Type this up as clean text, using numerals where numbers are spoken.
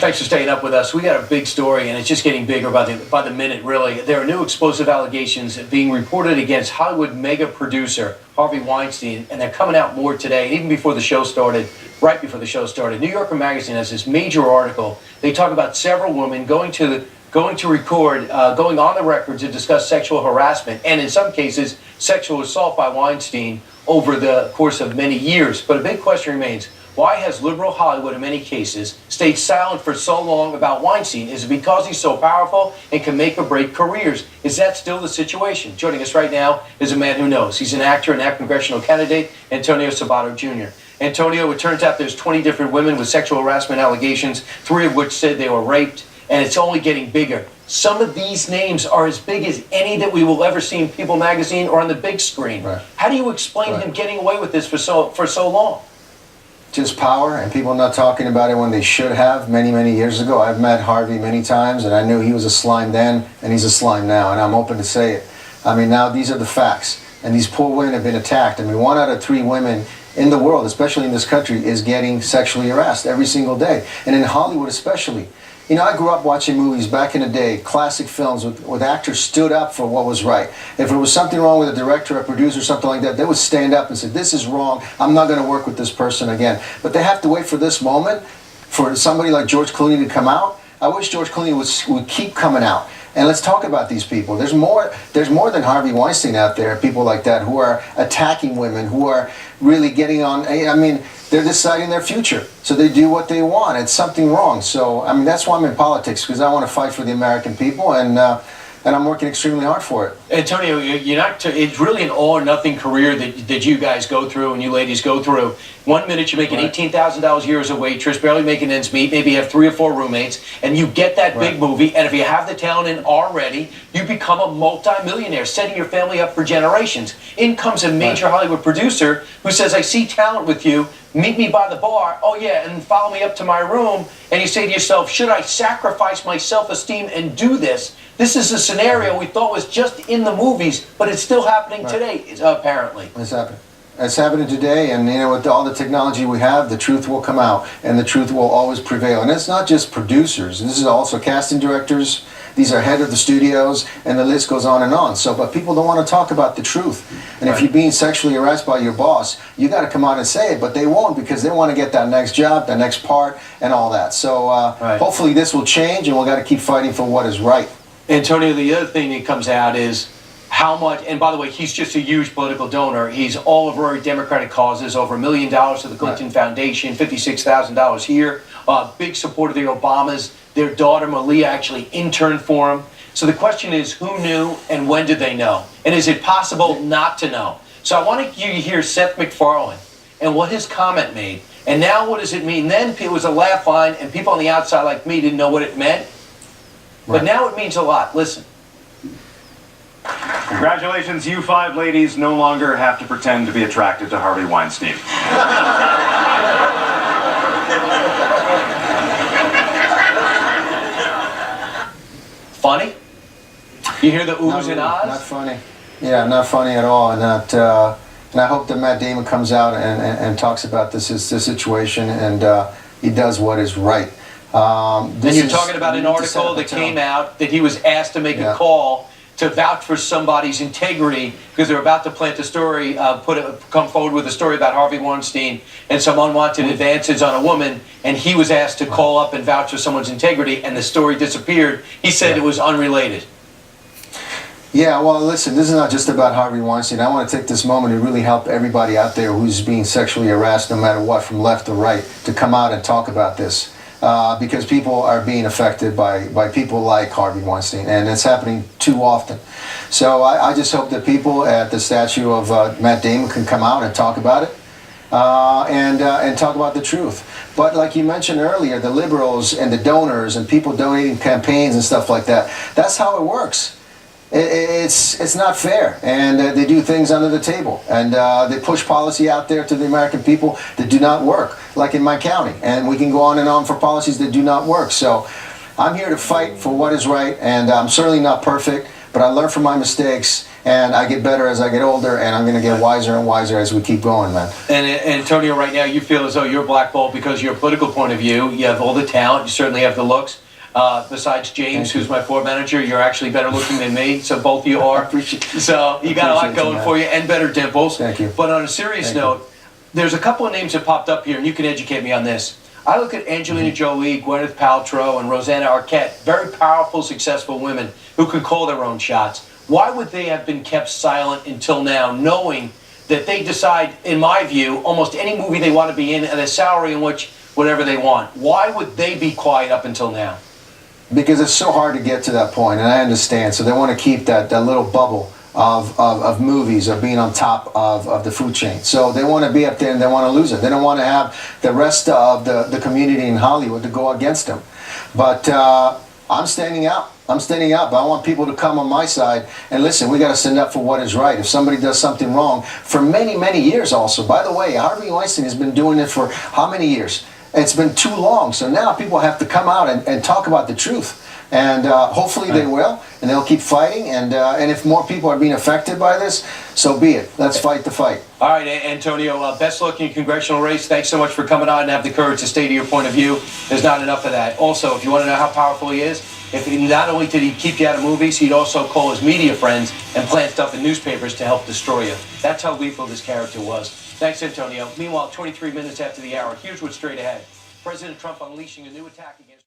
Thanks for staying up with us. We got a big story, and it's just getting bigger by the minute, really. There are new explosive allegations being reported against Hollywood mega producer Harvey Weinstein, and they're coming out more today. And even before the show started, right before the show started, New Yorker Magazine has this major article. They talk about several women going on the record to discuss sexual harassment and, in some cases, sexual assault by Weinstein over the course of many years. But a big question remains. Why has liberal Hollywood, in many cases, stayed silent for so long about Weinstein? Is it because he's so powerful and can make or break careers? Is that still the situation? Joining us right now is a man who knows. He's an actor and now congressional candidate, Antonio Sabato Jr. Antonio, it turns out there's 20 different women with sexual harassment allegations, 3 of which said they were raped, and it's only getting bigger. Some of these names are as big as any that we will ever see in People magazine or on the big screen. Right. How do you explain him getting away with this for so long? Just power and people not talking about it when they should have many years ago. I've met Harvey many times and I knew he was a slime then and he's a slime now, and I'm open to say it. I mean, now these are the facts, and these poor women have been attacked. I mean, 1 out of 3 women in the world, especially in this country, is getting sexually harassed every single day, and in Hollywood especially. You know, I grew up watching movies back in the day, classic films with actors stood up for what was right. If there was something wrong with a director or producer or something like that, they would stand up and say, this is wrong, I'm not going to work with this person again. But they have to wait for this moment for somebody like George Clooney to come out. I wish George Clooney would keep coming out. And let's talk about these people. There's more than Harvey Weinstein out there, people like that who are attacking women, who are really getting on, I mean, they're deciding their future. So they do what they want. It's something wrong. So, I mean, that's why I'm in politics, because I want to fight for the American people, and I'm working extremely hard for it. Antonio, it's really an all-or-nothing career that you guys go through and you ladies go through. 1 minute you're making $18,000 a year as a waitress, barely making ends meet, maybe you have 3 or 4 roommates, and you get that big movie, and if you have the talent in already, you become a multi-millionaire, setting your family up for generations. In comes a major Hollywood producer who says, I see talent with you, meet me by the bar, oh yeah, and follow me up to my room, and you say to yourself, should I sacrifice my self-esteem and do this? This is a scenario we thought was just in the movies, but it's still happening today, apparently. It's happening. It's happening today, and you know, with all the technology we have, the truth will come out, and the truth will always prevail. And it's not just producers. This is also casting directors. These are head of the studios, and the list goes on and on. So, but people don't want to talk about the truth. And if you're being sexually harassed by your boss, you got to come out and say it, but they won't, because they want to get that next job, that next part, and all that. So hopefully this will change, and we've got to keep fighting for what is right. Antonio, the other thing that comes out is how much, and by the way, he's just a huge political donor. He's all over Democratic causes, over $1 million to the Clinton Foundation, $56,000 here. Big support of the Obamas. Their daughter, Malia, actually interned for him. So the question is, who knew and when did they know? And is it possible not to know? So I wanted you to hear Seth MacFarlane and what his comment made. And now what does it mean? Then it was a laugh line, and people on the outside like me didn't know what it meant. But now it means a lot. Listen. Congratulations, you 5 ladies no longer have to pretend to be attracted to Harvey Weinstein. Funny? You hear the oohs and ahs? Not funny. Yeah, not funny at all. And I hope that Matt Damon comes out and talks about this situation, and he does what is right. And you're talking about an article that came out that he was asked to make a call to vouch for somebody's integrity because they're about to plant a story, come forward with a story about Harvey Weinstein and some unwanted advances on a woman, and he was asked to call up and vouch for someone's integrity, and the story disappeared. He said it was unrelated. Yeah, well, listen, this is not just about Harvey Weinstein. I want to take this moment to really help everybody out there who's being sexually harassed, no matter what, from left to right, to come out and talk about this. Because people are being affected by people like Harvey Weinstein, and it's happening too often. So I just hope that people at the statue of Matt Damon can come out and talk about it, and talk about the truth. But like you mentioned earlier, the liberals and the donors and people donating campaigns and stuff like that, that's how it works. It's not fair, and they do things under the table, and they push policy out there to the American people that do not work, like in my county, and we can go on and on for policies that do not work. So I'm here to fight for what is right, and I'm certainly not perfect, But I learn from my mistakes, and I get better as I get older, and I'm going to get wiser and wiser as we keep going, man. And Antonio, right now you feel as though you're blackballed because of your political point of view. You have all the talent. You certainly have the looks. Besides James, who's my floor manager, you're actually better looking than me. So both of you are. So you got a lot going for you, and better dimples. Thank you. But on a serious note, there's a couple of names that popped up here, and you can educate me on this. I look at Angelina Jolie, Gwyneth Paltrow, and Rosanna Arquette, very powerful, successful women who can call their own shots. Why would they have been kept silent until now, knowing that they decide, in my view, almost any movie they want to be in at a salary in which whatever they want? Why would they be quiet up until now? Because it's so hard to get to that point, and I understand. So they want to keep that little bubble of movies, of being on top of the food chain. So they want to be up there and they want to lose it. They don't want to have the rest of the community in Hollywood to go against them. But I'm standing out. I'm standing out, but I want people to come on my side and listen. We got to stand up for what is right. If somebody does something wrong, for many, many years also. By the way, Harvey Weinstein has been doing it for how many years? It's been too long. So now people have to come out and talk about the truth. And hopefully they will, and they'll keep fighting. And if more people are being affected by this, so be it. Let's fight the fight. All right, Antonio, best luck in your congressional race. Thanks so much for coming on and have the courage to stay to your point of view. There's not enough of that. Also, if you want to know how powerful he is, if he, not only did he keep you out of movies, he'd also call his media friends and plant stuff in newspapers to help destroy you. That's how lethal this character was. Thanks, Antonio. Meanwhile, 23 minutes after the hour, here's what's straight ahead. President Trump unleashing a new attack against